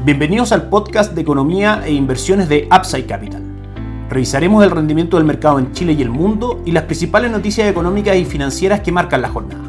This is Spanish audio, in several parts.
Bienvenidos al podcast de economía e inversiones de Upside Capital. Revisaremos el rendimiento del mercado en Chile y el mundo y las principales noticias económicas y financieras que marcan la jornada.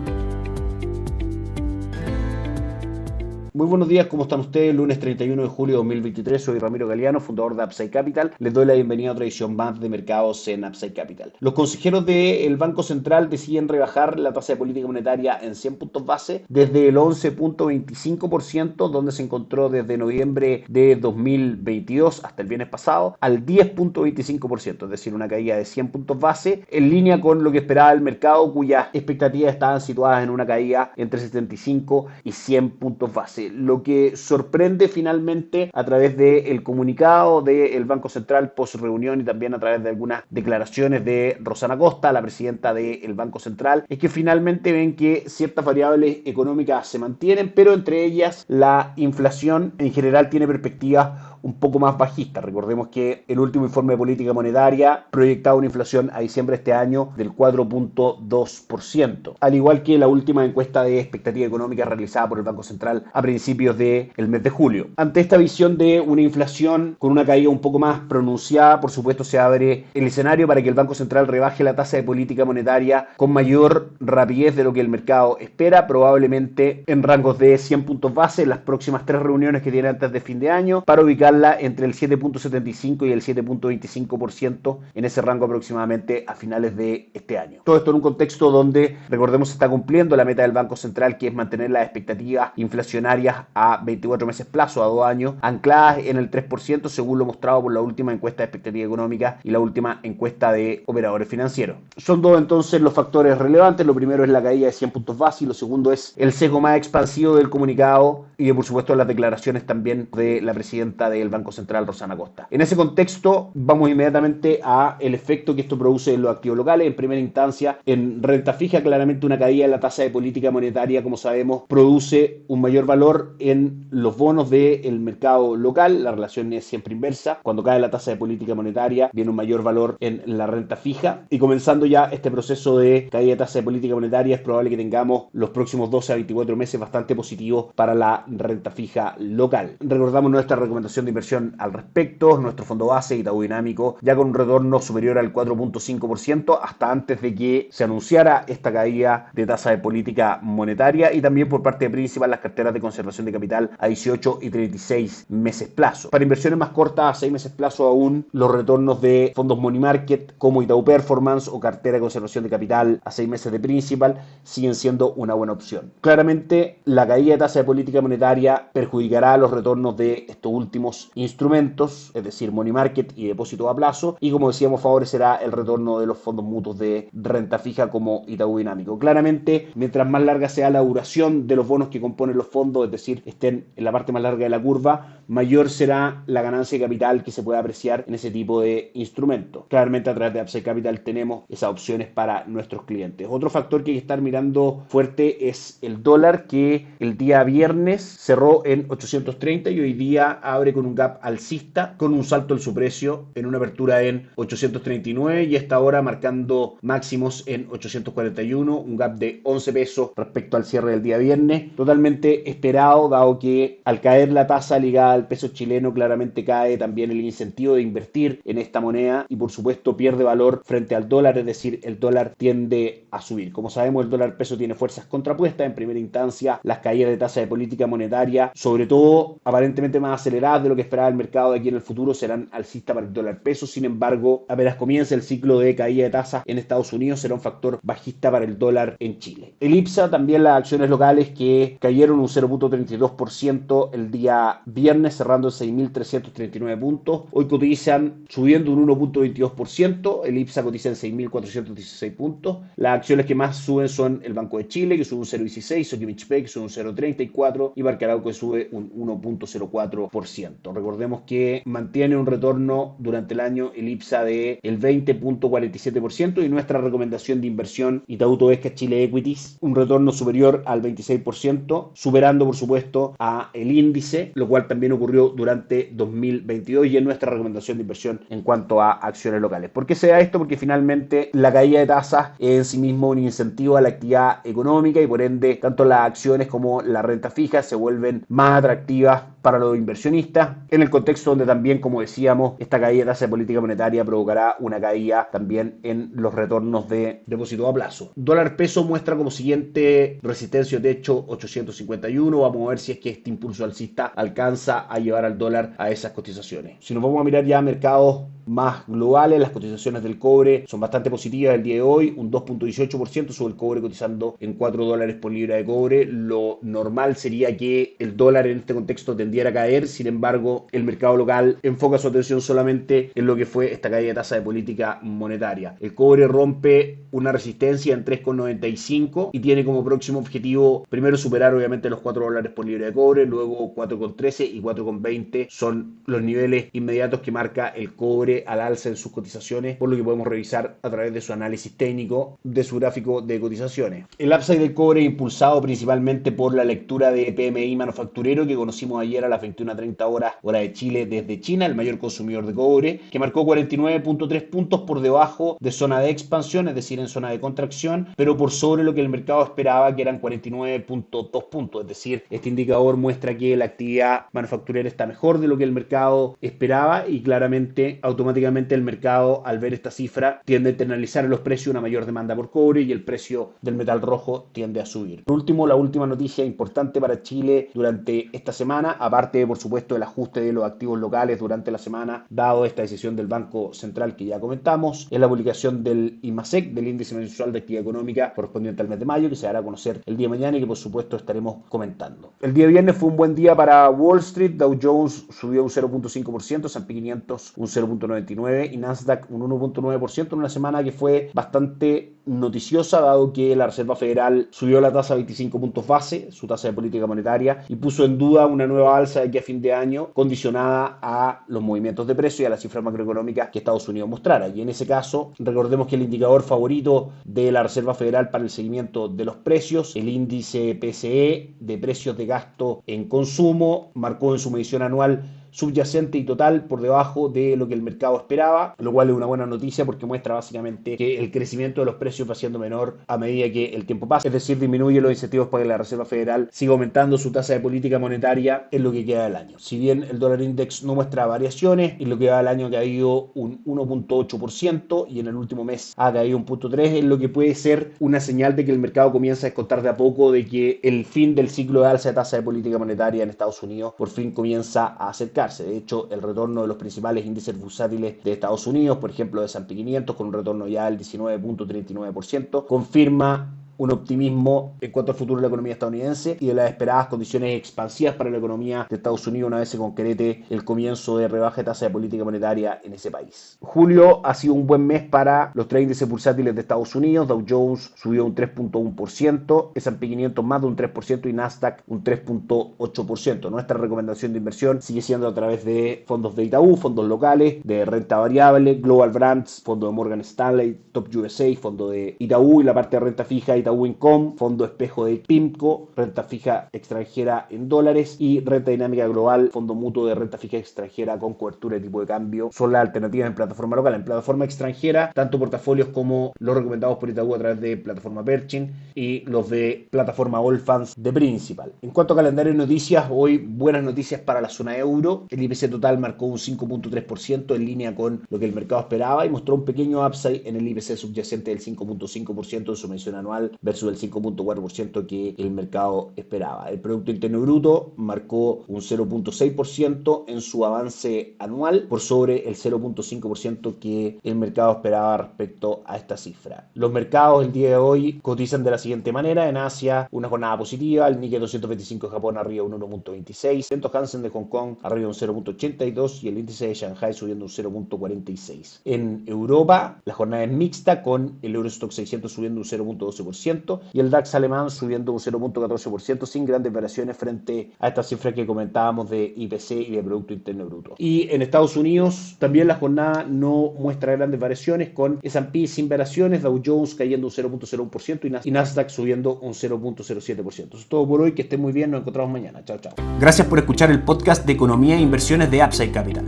Muy buenos días, ¿cómo están ustedes? Lunes 31 de julio de 2023, soy Ramiro Galeano, fundador de Upside Capital. Les doy la bienvenida a otra edición más de mercados en Upside Capital. Los consejeros del Banco Central deciden rebajar la tasa de política monetaria en 100 puntos base desde el 11.25%, donde se encontró desde noviembre de 2022 hasta el viernes pasado, al 10.25%, es decir, una caída de 100 puntos base, en línea con lo que esperaba el mercado, cuyas expectativas estaban situadas en una caída entre 75 y 100 puntos base. Lo que sorprende finalmente a través del comunicado del Banco Central post reunión y también a través de algunas declaraciones de Rosana Costa, la presidenta del Banco Central, es que finalmente ven que ciertas variables económicas se mantienen, pero entre ellas la inflación en general tiene perspectivas un poco más bajistas. Recordemos que el último informe de política monetaria proyectaba una inflación a diciembre de este año del 4.2%, al igual que la última encuesta de expectativa económica realizada por el Banco Central a principios del mes de julio. Ante esta visión de una inflación con una caída un poco más pronunciada, por supuesto se abre el escenario para que el Banco Central rebaje la tasa de política monetaria con mayor rapidez de lo que el mercado espera, probablemente en rangos de 100 puntos base en las próximas 3 reuniones que tiene antes de fin de año, para ubicarla entre el 7.75 y el 7.25%, en ese rango aproximadamente a finales de este año. Todo esto en un contexto donde, recordemos, se está cumpliendo la meta del Banco Central, que es mantener las expectativas inflacionarias a 24 meses plazo, a 2 años, ancladas en el 3%, según lo mostrado por la última encuesta de expectativa económica y la última encuesta de operadores financieros. Son dos entonces los factores relevantes. Lo primero es la caída de 100 puntos base y lo segundo es el sesgo más expansivo del comunicado y de, por supuesto, las declaraciones también de la presidenta del Banco Central, Rosana Costa. En ese contexto, vamos inmediatamente a el efecto que esto produce en los activos locales. En primera instancia, en renta fija, claramente una caída en la tasa de política monetaria, como sabemos, produce un mayor valor en los bonos del mercado local. La relación es siempre inversa. Cuando cae la tasa de política monetaria, viene un mayor valor en la renta fija. Y comenzando ya este proceso de caída de tasa de política monetaria, es probable que tengamos los próximos 12 a 24 meses bastante positivos para la renta fija local. Recordamos nuestra recomendación de inversión al respecto. Nuestro fondo base Itaú Dinámico ya con un retorno superior al 4.5% hasta antes de que se anunciara esta caída de tasa de política monetaria, y también por parte de Principal las carteras de conservación de capital a 18 y 36 meses plazo. Para inversiones más cortas a 6 meses plazo aún, los retornos de fondos money market como Itaú Performance o cartera de conservación de capital a 6 meses de Principal siguen siendo una buena opción. Claramente la caída de tasa de política monetaria perjudicará los retornos de estos últimos instrumentos, es decir, money market y depósito a plazo, y como decíamos, favorecerá el retorno de los fondos mutuos de renta fija como Itaú Dinámico. Claramente, mientras más larga sea la duración de los bonos que componen los fondos, es decir, estén en la parte más larga de la curva, mayor será la ganancia de capital que se puede apreciar en ese tipo de instrumentos. Claramente, a través de Upside Capital tenemos esas opciones para nuestros clientes. Otro factor que hay que estar mirando fuerte es el dólar, que el día viernes cerró en 830 y hoy día abre con un gap alcista, con un salto en su precio en una apertura en 839 y hasta ahora marcando máximos en 841, un gap de 11 pesos respecto al cierre del día viernes, totalmente esperado, dado que al caer la tasa ligada al peso chileno, claramente cae también el incentivo de invertir en esta moneda y por supuesto pierde valor frente al dólar, es decir, el dólar tiende a subir. Como sabemos, el dólar peso tiene fuerzas contrapuestas. En primera instancia, las caídas de tasa de política monetaria, sobre todo aparentemente más aceleradas de lo que esperaba el mercado de aquí en el futuro, serán alcistas para el dólar peso. Sin embargo, apenas comienza el ciclo de caída de tasas en Estados Unidos, será un factor bajista para el dólar en Chile. El IPSA, también las acciones locales que cayeron un 0.32% el día viernes, cerrando en 6.339 puntos. Hoy cotizan subiendo un 1.22%. El IPSA cotiza en 6.416 puntos. Las acciones que más suben son el Banco de Chile, que sube un 0.16%, Sokimich-P, que sube un 0.34% y Parque Arauco, que sube un 1.04%. Recordemos que mantiene un retorno durante el año el IPSA de el 20.47% y nuestra recomendación de inversión Itaú Tobesca Chile Equities, un retorno superior al 26%, superando por supuesto a el índice, lo cual también ocurrió durante 2022 y es nuestra recomendación de inversión en cuanto a acciones locales. ¿Por qué se da esto? Porque finalmente la caída de tasas es en sí mismo un incentivo a la actividad económica y por ende tanto las acciones como la renta fija se vuelven más atractivas para los inversionistas, en el contexto donde también, como decíamos, esta caída de tasa de política monetaria provocará una caída también en los retornos de depósito a plazo. Dólar peso muestra como siguiente resistencia o techo 851. Vamos a ver si es que este impulso alcista alcanza a llevar al dólar a esas cotizaciones. Si nos vamos a mirar ya a mercados más globales, las cotizaciones del cobre son bastante positivas el día de hoy, un 2.18% sobre el cobre cotizando en $4 por libra de cobre. Lo normal sería que el dólar en este contexto tendiera a caer, sin embargo el mercado local enfoca su atención solamente en lo que fue esta caída de tasa de política monetaria. El cobre rompe una resistencia en 3.95 y tiene como próximo objetivo primero superar obviamente los $4 por libra de cobre, luego 4.13 y 4.20 son los niveles inmediatos que marca el cobre al alza en sus cotizaciones, por lo que podemos revisar a través de su análisis técnico de su gráfico de cotizaciones. El upside del cobre impulsado principalmente por la lectura de PMI manufacturero que conocimos ayer a las 21:30 horas hora de Chile desde China, el mayor consumidor de cobre, que marcó 49.3 puntos por debajo de zona de expansión, es decir, en zona de contracción, pero por sobre lo que el mercado esperaba, que eran 49.2 puntos, es decir, este indicador muestra que la actividad manufacturera está mejor de lo que el mercado esperaba y claramente automáticamente el mercado, al ver esta cifra, tiende a internalizar en los precios una mayor demanda por cobre y el precio del metal rojo tiende a subir. Por último, la última noticia importante para Chile durante esta semana, aparte por supuesto del ajuste de los activos locales durante la semana, dado esta decisión del Banco Central que ya comentamos, es la publicación del IMASEC, del índice mensual de actividad económica correspondiente al mes de mayo, que se dará a conocer el día de mañana y que por supuesto estaremos comentando. El día viernes fue un buen día para Wall Street. Dow Jones subió un 0.5%, S&P 500 un 0.99% y Nasdaq un 1.9% en una semana que fue bastante noticiosa, dado que la Reserva Federal subió la tasa a 25 puntos base, su tasa de política monetaria, y puso en duda una nueva alza de aquí a fin de año, condicionada a los movimientos de precio y a las cifras macroeconómicas que Estados Unidos mostrara. Y en ese caso, recordemos que el indicador favorito de la Reserva Federal para el seguimiento de los precios, el índice PCE de precios de gasto en consumo, marcó en su medición anual subyacente y total por debajo de lo que el mercado esperaba, lo cual es una buena noticia porque muestra básicamente que el crecimiento de los precios va siendo menor a medida que el tiempo pasa, es decir, disminuye los incentivos para que la Reserva Federal siga aumentando su tasa de política monetaria en lo que queda del año. Si bien el dólar index no muestra variaciones, en lo que va del año ha caído un 1.8% y en el último mes ha caído un 0.3%, es lo que puede ser una señal de que el mercado comienza a descontar de a poco de que el fin del ciclo de alza de tasa de política monetaria en Estados Unidos por fin comienza a acercarse. De hecho, el retorno de los principales índices bursátiles de Estados Unidos, por ejemplo de S&P 500, con un retorno ya del 19.39%, confirma un optimismo en cuanto al futuro de la economía estadounidense y de las esperadas condiciones expansivas para la economía de Estados Unidos una vez se concrete el comienzo de rebaja de tasa de política monetaria en ese país. Julio ha sido un buen mes para los tres índices bursátiles de Estados Unidos. Dow Jones subió un 3.1%, S&P 500 más de un 3% y Nasdaq un 3.8%. Nuestra recomendación de inversión sigue siendo a través de fondos de Itaú, fondos locales, de renta variable, Global Brands, fondo de Morgan Stanley, Top USA, fondo de Itaú y la parte de renta fija Itaú Income, fondo espejo de PIMCO, renta fija extranjera en dólares y renta dinámica global, fondo mutuo de renta fija extranjera con cobertura de tipo de cambio. Son las alternativas en plataforma local. En plataforma extranjera, tanto portafolios como los recomendados por Itaú a través de plataforma Pershing y los de plataforma Allfunds de Principal. En cuanto a calendario de noticias, hoy buenas noticias para la zona euro. El IPC total marcó un 5.3% en línea con lo que el mercado esperaba y mostró un pequeño upside en el IPC subyacente del 5.5% en su mención anual versus el 5.4% que el mercado esperaba. El Producto Interno Bruto marcó un 0.6% en su avance anual por sobre el 0.5% que el mercado esperaba respecto a esta cifra. Los mercados el día de hoy cotizan de la siguiente manera. En Asia, una jornada positiva, el Nikkei 225 de Japón arriba un 1.26, el Hansen de Hong Kong arriba un 0.82 y el índice de Shanghai subiendo un 0.46. En Europa, la jornada es mixta con el Eurostock 600 subiendo un 0.12% y el DAX alemán subiendo un 0.14% sin grandes variaciones frente a estas cifras que comentábamos de IPC y de Producto Interno Bruto. Y en Estados Unidos también la jornada no muestra grandes variaciones con S&P sin variaciones, Dow Jones cayendo un 0.01% y Nasdaq subiendo un 0.07%. Eso es todo por hoy, que estén muy bien, nos encontramos mañana. Chao, chao. Gracias por escuchar el podcast de Economía e Inversiones de Upside Capital.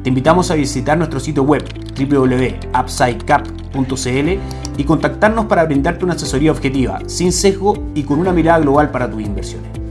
Te invitamos a visitar nuestro sitio web www.upsidecap.cl y contactarnos para brindarte una asesoría objetiva, sin sesgo y con una mirada global para tus inversiones.